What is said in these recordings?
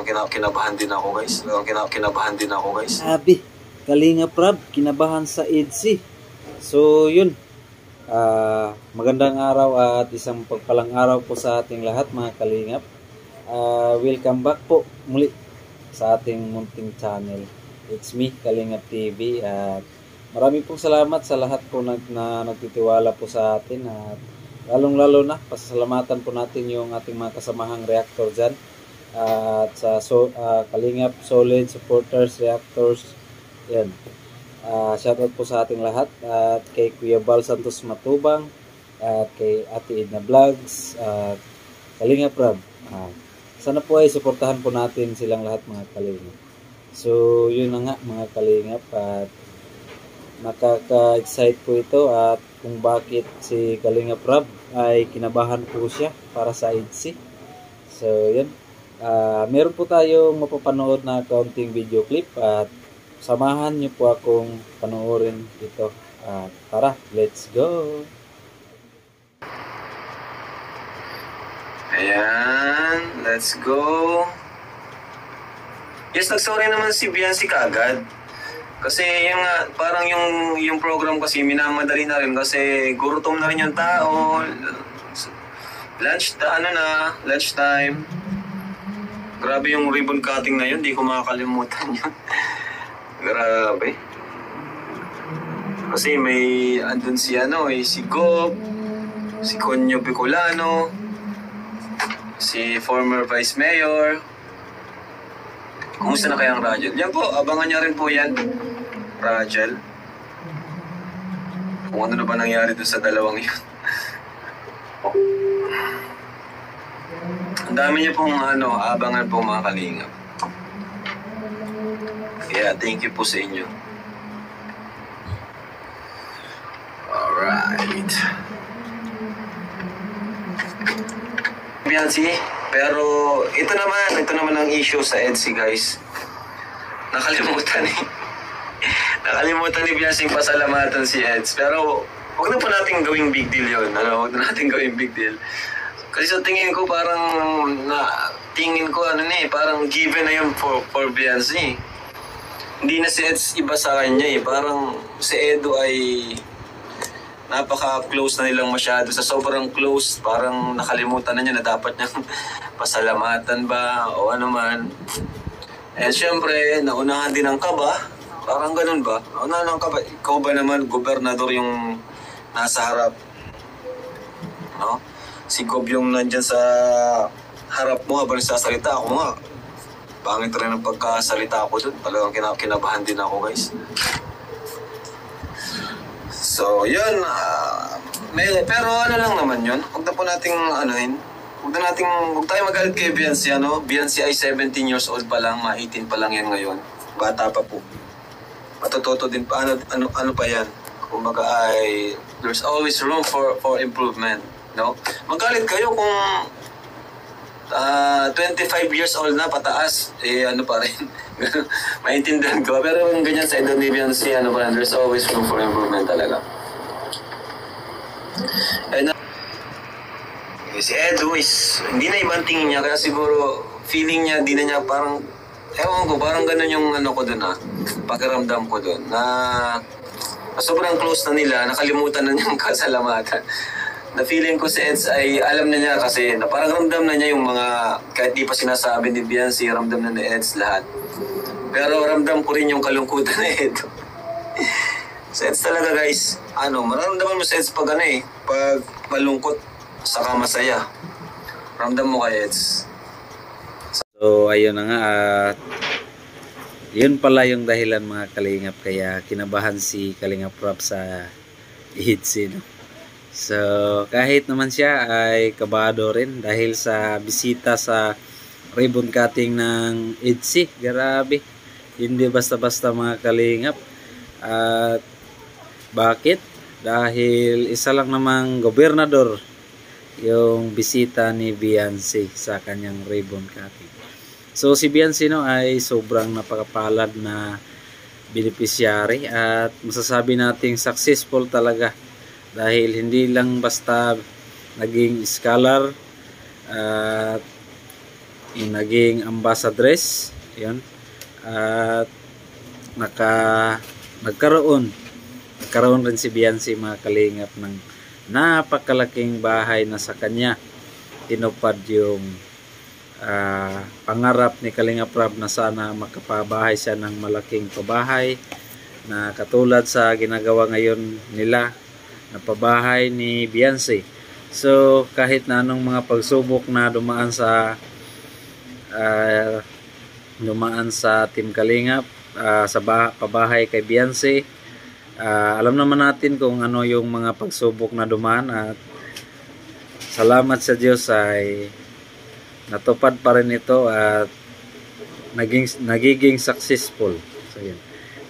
kinabahan din ako guys. Kinabahan din ako guys. Abi, Kalinga Prab, kinabahan sa EDSI. So yun, magandang araw at isang pagpalang araw po sa ating lahat mga Kalingap. Welcome back po muli sa ating munting channel. It's me, Kalingap TV, at marami pong salamat sa lahat po na nagtitiwala po sa atin, at lalong-lalo na pasalamatan po natin yung ating mga kasamahang reactor dyan, at sa Kalingap Solid Supporters Reactors. Yan. Shoutout po sa ating lahat, at kay Kuya Bal Santos Matubang, at kay Ate Edna Vlogs, at Kalingap Prab. Sana po ay suportahan po natin silang lahat mga Kalingap. So yun na nga mga Kalingap, at nakaka-excite po ito at kung bakit si Kalingap Prab ay kinabahan po siya para sa EDSI. So yun, meron po tayong mapapanood na kaunting video clip, at samahan niyo po akong panoorin ito. Tara, let's go! Ayan, let's go. Yes, nagsorry naman si Biancy kaagad. Kasi yung parang yung program kasi minamadali na rin kasi gurutom na rin yung tao. Lunch time. Grabe yung ribbon cutting na yun, di ko makakalimutan yun. Grabe. Kasi may andun si si Gob, si Conyo Bicolano, si former Vice Mayor. Kumusta na kayang Rachel? Yan po, abangan niya rin po yan, Rachel. Kung ano na ba nangyari dun sa dalawang yun. Ang dami niyo pong abangan po mga Kalingap. Kaya thank you po sa inyo. Alright. Biancy, pero ito naman ang issue sa EDSI guys. Nakalimutan ni Biancy pasalamatan si EDS. Pero huwag na po natin gawing big deal yun. Huwag na natin gawing big deal. Kasi sa tingin ko parang parang given na yun for Biancy. Hindi na si EDS iba sa kanya eh. Parang si Edo ay napaka-close na nilang masyado. Sa sobrang close, parang nakalimutan na niya na dapat niyang pasalamatan ba o ano man. And syempre, naunahan din ang kaba. Parang ganun ba? Naunahan ang kaba. Ikaw ba naman, gobernador yung nasa harap? No? Si Gob yung nandyan sa harap mo habang sasalita. Ako nga, pangit rin ang pagkasalita ako dun. Talagang kinabahan din ako guys. So, yun. Pero ano lang naman yun. Huwag na po nating huwag tayo magalit kay Biancy. Biancy ay 17 years old pa lang. 18 pa lang yan ngayon. Bata pa po. Matututo din pa. Ano pa yan? Kumbaga ay there's always room for improvement. No? Magalit kayo kung 25 years old na pataas, pa rin. Maintindihan ko. Pero yung ganyan sa edad ni Biancy, there's always room for improvement talaga. And si Edo is, hindi na ibang tingin niya, kaya siguro feeling niya, di na niya parang, ewan ko, parang ganun yung ko dun pakiramdam ko dun, na sobrang close na nila, nakalimutan na niyang kasalamatan. Na feeling ko si Eds ay alam na niya kasi na parang ramdam na niya yung mga, kahit di pa sinasabi ni Biancy, ramdam na ni Eds lahat. Pero ramdam ko rin yung kalungkutan na ito. Si Eds talaga guys, maramdaman mo si Eds pag pag malungkot, saka masaya. Ramdam mo kay Eds. So ayun na nga, at yun pala yung dahilan mga Kalingap kaya kinabahan si Kalingap Prab sa EDSI, no? So, kahit naman siya ay kabado rin dahil sa bisita sa ribbon cutting ng EDSI. Grabe. Hindi basta-basta mga Kalingap. At bakit? Dahil isa lang namang gobernador yung bisita ni Biancy sa kanyang ribbon cutting. So, si Biancy ay sobrang napakapalad na beneficiary at masasabi nating successful talaga. Dahil hindi lang basta naging scholar at yung naging ambassadress. Yun. At nagkaroon rin si Biancy, mga kalingap, ng napakalaking bahay na sa kanya tinupad yung pangarap ni Kalingap Rab na sana makapabahay siya ng malaking pabahay na katulad sa ginagawa ngayon nila na pabahay ni Biancy. So kahit na anong mga pagsubok na dumaan sa Team Kalingap, sa pabahay kay Biancy, alam naman natin kung ano yung mga pagsubok na dumaan, at salamat sa Diyos ay natupad pa rin ito at nagiging successful. So yun.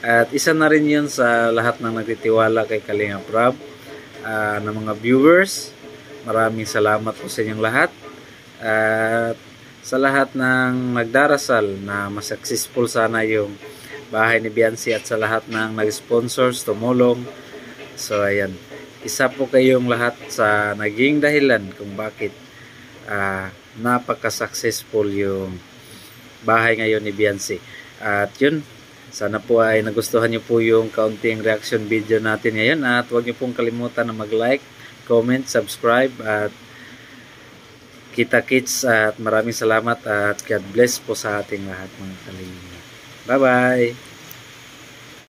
At isa na rin yun sa lahat ng nagtitiwala kay Kalingap Rab, ng mga viewers. Maraming salamat po sa inyong lahat. At sa lahat ng nagdarasal na mas successful sana yung bahay ni Biancy, at sa lahat ng nag-sponsors, tumulong. So ayan, isa po kayong lahat sa naging dahilan kung bakit napaka-successful yung bahay ngayon ni Biancy. At yun, sana po ay nagustuhan nyo po yung kaunting reaction video natin ngayon, at huwag nyo pong kalimutan na mag-like, comment, subscribe, at kita-kits, at maraming salamat at God bless po sa ating lahat, mga kalingap. Bye-bye!